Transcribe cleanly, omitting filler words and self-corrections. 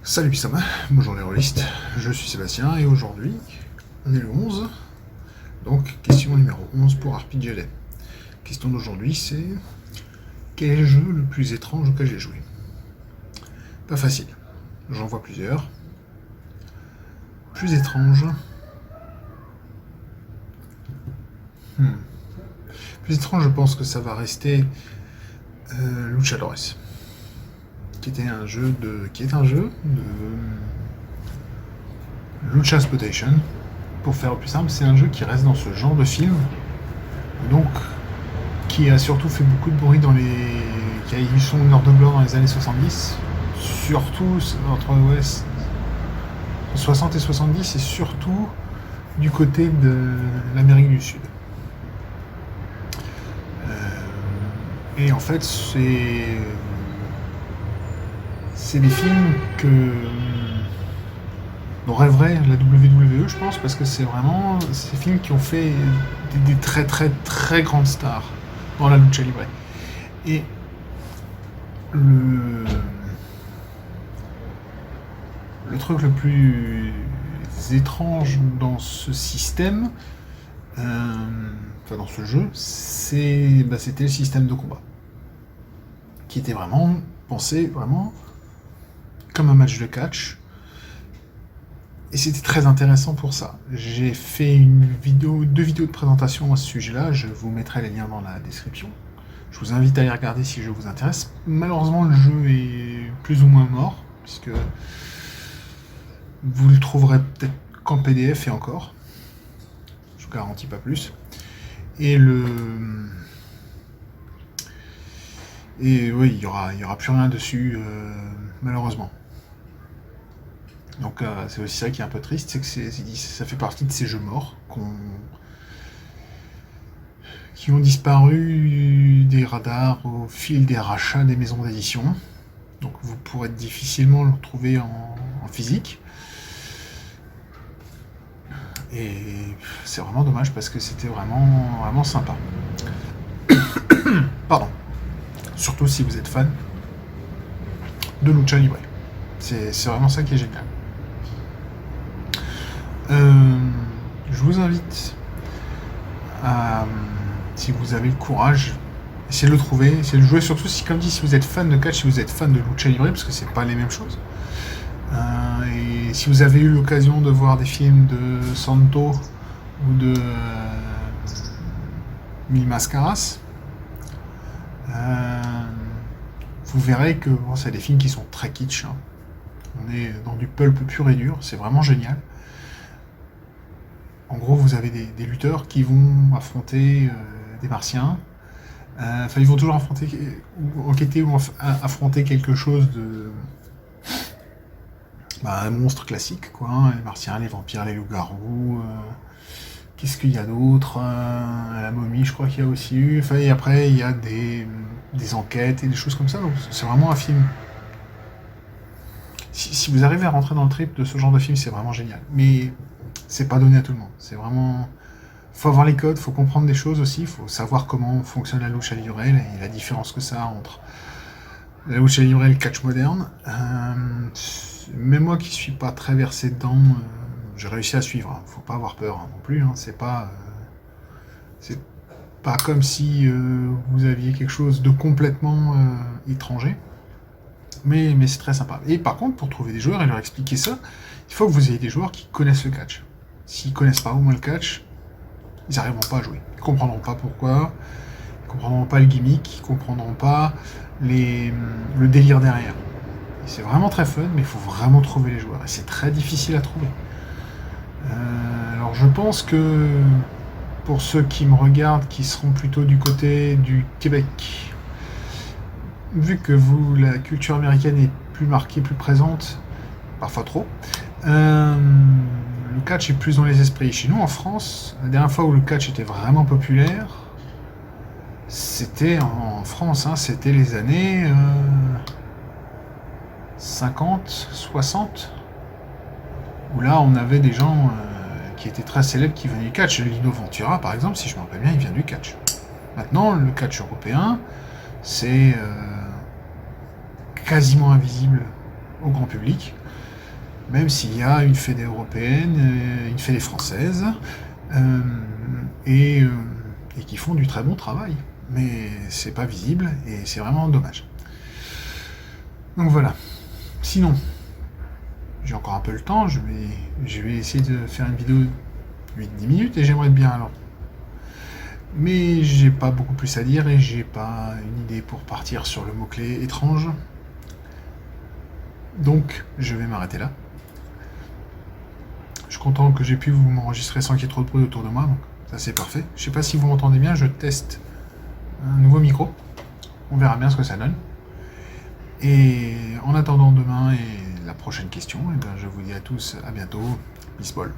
Salut Sam, bonjour les rôlistes, je suis Sébastien et aujourd'hui on est le 11, donc question numéro 11 pour RPG. Question d'aujourd'hui c'est quel est le jeu le plus étrange auquel j'ai joué? Pas facile, j'en vois plusieurs. Plus étrange. Plus étrange, je pense que ça va rester Luchadores, qui est un jeu de Lucha Spotation. Pour faire plus simple, c'est un jeu qui reste dans ce genre de film, donc qui a surtout fait beaucoup de bruit qui a eu son heure de gloire dans les années 70, surtout entre 60 et 70, et surtout du côté de l'Amérique du Sud. Et en fait, c'est des films dont rêverait la WWE, je pense, parce que c'est vraiment ces films qui ont fait des très très très grandes stars dans la lucha libre. Et le truc le plus étrange dans ce système, dans ce jeu, c'était le système de combat, qui était vraiment pensé vraiment comme un match de catch. Et c'était très intéressant pour ça. J'ai fait deux vidéos de présentation à ce sujet-là, je vous mettrai les liens dans la description. Je vous invite à les regarder si le jeu vous intéresse. Malheureusement, le jeu est plus ou moins mort, puisque vous le trouverez peut-être qu'en PDF et encore. Je vous garantis pas plus. Et oui, il y aura plus rien dessus, malheureusement. Donc c'est aussi ça qui est un peu triste, c'est que ça fait partie de ces jeux morts qui ont disparu des radars au fil des rachats des maisons d'édition. Donc vous pourrez difficilement le retrouver en physique. Et c'est vraiment dommage parce que c'était vraiment, vraiment sympa. Pardon. Surtout si vous êtes fan de Lucha Libre. C'est vraiment ça qui est génial. Je vous invite à, si vous avez le courage, essayez de le trouver, essayez de le jouer, surtout si, comme dit, si vous êtes fan de catch, si vous êtes fan de Lucha Libre, parce que c'est pas les mêmes choses. Et si vous avez eu l'occasion de voir des films de Santo ou de Mil Mascaras, vous verrez que c'est des films qui sont très kitsch. Hein. On est dans du pulp pur et dur, c'est vraiment génial. En gros, vous avez des lutteurs qui vont affronter des martiens. Ils vont toujours enquêter ou affronter quelque chose de... un monstre classique, quoi. Hein. Les martiens, les vampires, les loups-garous... Qu'est-ce qu'il y a d'autre? La momie, je crois qu'il y a aussi eu... et après, il y a des enquêtes et des choses comme ça. Donc, c'est vraiment un film... Si vous arrivez à rentrer dans le trip de ce genre de film, c'est vraiment génial. Mais... c'est pas donné à tout le monde. C'est vraiment... faut avoir les codes, faut comprendre des choses aussi, faut savoir comment fonctionne la lucha libre et la différence que ça a entre la lucha libre et le catch moderne. Même moi qui suis pas très versé dedans, j'ai réussi à suivre. Hein. Faut pas avoir peur hein, non plus. Hein. C'est pas comme si vous aviez quelque chose de complètement étranger. Mais c'est très sympa. Et par contre, pour trouver des joueurs et leur expliquer ça, il faut que vous ayez des joueurs qui connaissent le catch. S'ils connaissent pas au moins le catch, ils n'arriveront pas à jouer. Ils comprendront pas pourquoi, ils comprendront pas le gimmick, ils comprendront pas le délire derrière. C'est vraiment très fun, mais il faut vraiment trouver les joueurs. Et c'est très difficile à trouver. Alors je pense que pour ceux qui me regardent, qui seront plutôt du côté du Québec, vu que la culture américaine est plus marquée, plus présente, parfois trop, le catch est plus dans les esprits. Chez nous, en France, la dernière fois où le catch était vraiment populaire, c'était en France, hein, c'était les années 50, 60, où là, on avait des gens qui étaient très célèbres qui venaient du catch. Lino Ventura, par exemple, si je me rappelle bien, il vient du catch. Maintenant, le catch européen, c'est quasiment invisible au grand public. même s'il y a une fédé européenne, une fédé française, euh, et, euh, et qui font du très bon travail. Mais c'est pas visible et c'est vraiment dommage. Donc voilà. Sinon, j'ai encore un peu le temps, je vais essayer de faire une vidéo 8-10 minutes et j'aimerais bien alors. Mais j'ai pas beaucoup plus à dire et j'ai pas une idée pour partir sur le mot-clé étrange. Donc je vais m'arrêter là. Je suis content que j'ai pu vous m'enregistrer sans qu'il y ait trop de bruit autour de moi, donc ça c'est parfait. Je sais pas si vous m'entendez bien, je teste un nouveau micro. On verra bien ce que ça donne. Et en attendant demain et la prochaine question, eh bien, je vous dis à tous à bientôt. Peace ball.